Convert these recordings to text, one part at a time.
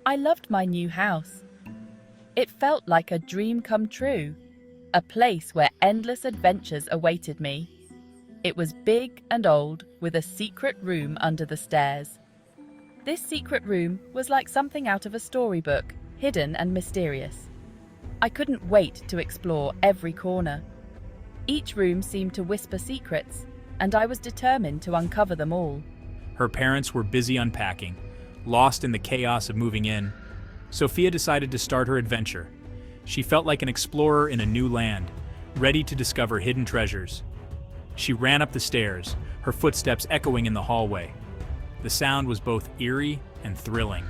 I loved my new house. It felt like a dream come true, a place where endless adventures awaited me. It was big and old, with a secret room under the stairs. This secret room was like something out of a storybook, hidden and mysterious. I couldn't wait to explore every corner. Each room seemed to whisper secrets, and I was determined to uncover them all. Her parents were busy unpacking, lost in the chaos of moving in. Sophia decided to start her adventure. She felt like an explorer in a new land, ready to discover hidden treasures. She ran up the stairs, her footsteps echoing in the hallway. The sound was both eerie and thrilling.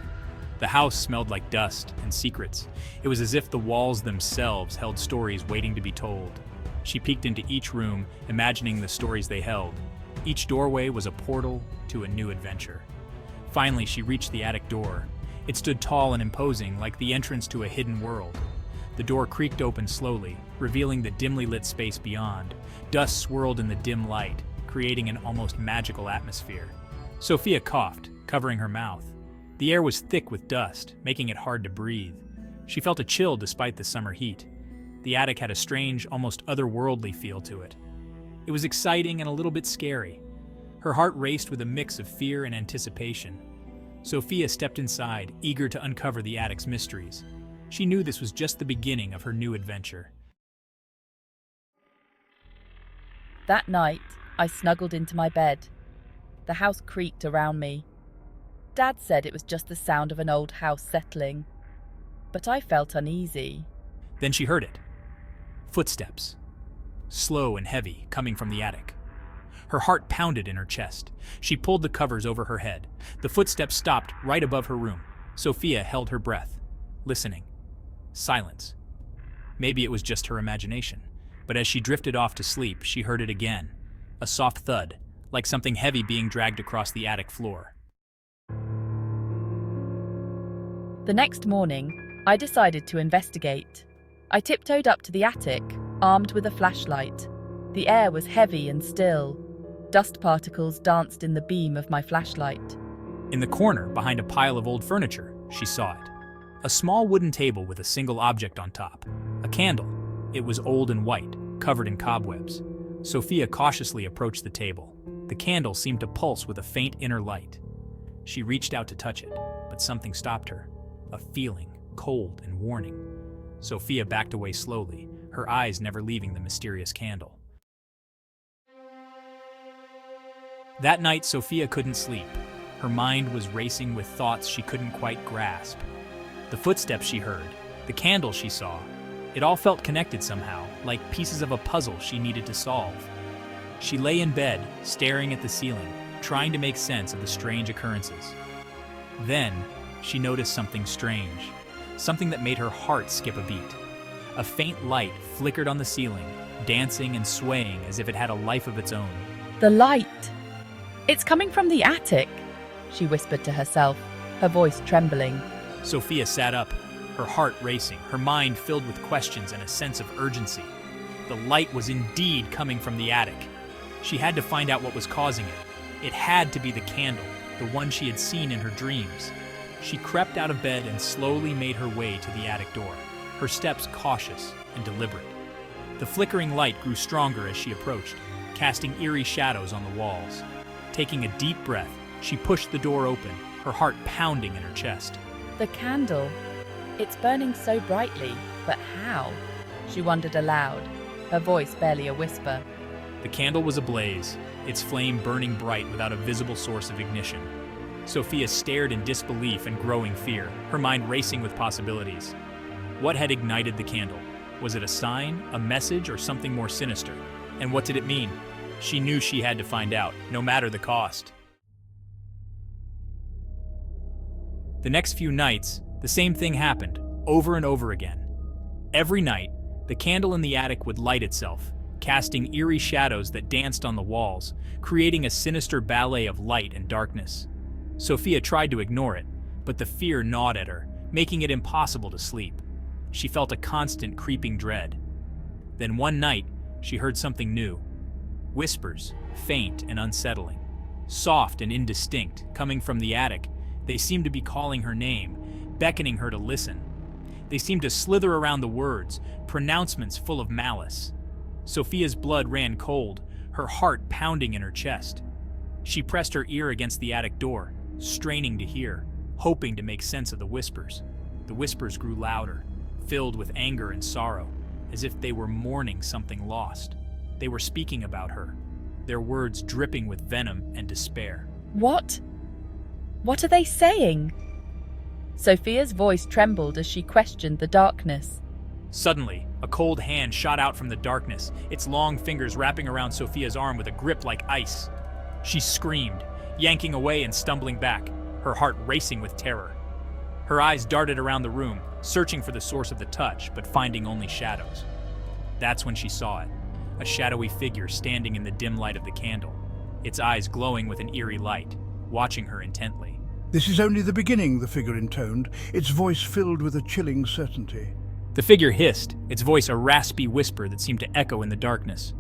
The house smelled like dust and secrets. It was as if the walls themselves held stories waiting to be told. She peeked into each room, imagining the stories they held. Each doorway was a portal to a new adventure. Finally, she reached the attic door. It stood tall and imposing, like the entrance to a hidden world. The door creaked open slowly, revealing the dimly lit space beyond. Dust swirled in the dim light, creating an almost magical atmosphere. Sophia coughed, covering her mouth. The air was thick with dust, making it hard to breathe. She felt a chill despite the summer heat. The attic had a strange, almost otherworldly feel to it. It was exciting and a little bit scary. Her heart raced with a mix of fear and anticipation. Sophia stepped inside, eager to uncover the attic's mysteries. She knew this was just the beginning of her new adventure. That night, I snuggled into my bed. The house creaked around me. Dad said it was just the sound of an old house settling, but I felt uneasy. Then she heard it. Footsteps. Slow and heavy, coming from the attic. Her heart pounded in her chest. She pulled the covers over her head. The footsteps stopped right above her room. Sophia held her breath, listening. Silence. Maybe it was just her imagination, but as she drifted off to sleep, she heard it again. A soft thud, like something heavy being dragged across the attic floor. The next morning, I decided to investigate. I tiptoed up to the attic, armed with a flashlight. The air was heavy and still. Dust particles danced in the beam of my flashlight. In the corner, behind a pile of old furniture, she saw it. A small wooden table with a single object on top. A candle. It was old and white, covered in cobwebs. Sophia cautiously approached the table. The candle seemed to pulse with a faint inner light. She reached out to touch it, but something stopped her. A feeling, cold and warning. Sophia backed away slowly, her eyes never leaving the mysterious candle. That night, Sophia couldn't sleep. Her mind was racing with thoughts she couldn't quite grasp. The footsteps she heard, the candle she saw, it all felt connected somehow, like pieces of a puzzle she needed to solve. She lay in bed, staring at the ceiling, trying to make sense of the strange occurrences. Then, she noticed something strange, something that made her heart skip a beat. A faint light flickered on the ceiling, dancing and swaying as if it had a life of its own. The light! It's coming from the attic, she whispered to herself, her voice trembling. Sophia sat up, her heart racing, her mind filled with questions and a sense of urgency. The light was indeed coming from the attic. She had to find out what was causing it. It had to be the candle, the one she had seen in her dreams. She crept out of bed and slowly made her way to the attic door, her steps cautious and deliberate. The flickering light grew stronger as she approached, casting eerie shadows on the walls. Taking a deep breath, she pushed the door open, her heart pounding in her chest. The candle. It's burning so brightly, but how? She wondered aloud, her voice barely a whisper. The candle was ablaze, its flame burning bright without a visible source of ignition. Sophia stared in disbelief and growing fear, her mind racing with possibilities. What had ignited the candle? Was it a sign, a message, or something more sinister? And what did it mean? She knew she had to find out, no matter the cost. The next few nights, the same thing happened, over and over again. Every night, the candle in the attic would light itself, casting eerie shadows that danced on the walls, creating a sinister ballet of light and darkness. Sophia tried to ignore it, but the fear gnawed at her, making it impossible to sleep. She felt a constant creeping dread. Then one night, she heard something new. Whispers, faint and unsettling. Soft and indistinct, coming from the attic, they seemed to be calling her name, beckoning her to listen. They seemed to slither around the words, pronouncements full of malice. Sophia's blood ran cold, her heart pounding in her chest. She pressed her ear against the attic door, straining to hear, hoping to make sense of the whispers. The whispers grew louder, filled with anger and sorrow, as if they were mourning something lost. They were speaking about her, their words dripping with venom and despair. What? What are they saying? Sophia's voice trembled as she questioned the darkness. Suddenly, a cold hand shot out from the darkness, its long fingers wrapping around Sophia's arm with a grip like ice. She screamed, yanking away and stumbling back, her heart racing with terror. Her eyes darted around the room, searching for the source of the touch, but finding only shadows. That's when she saw it, a shadowy figure standing in the dim light of the candle, its eyes glowing with an eerie light, watching her intently. "This is only the beginning," the figure intoned, its voice filled with a chilling certainty. The figure hissed, its voice a raspy whisper that seemed to echo in the darkness.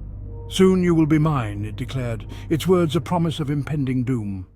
"Soon you will be mine," it declared, its words a promise of impending doom.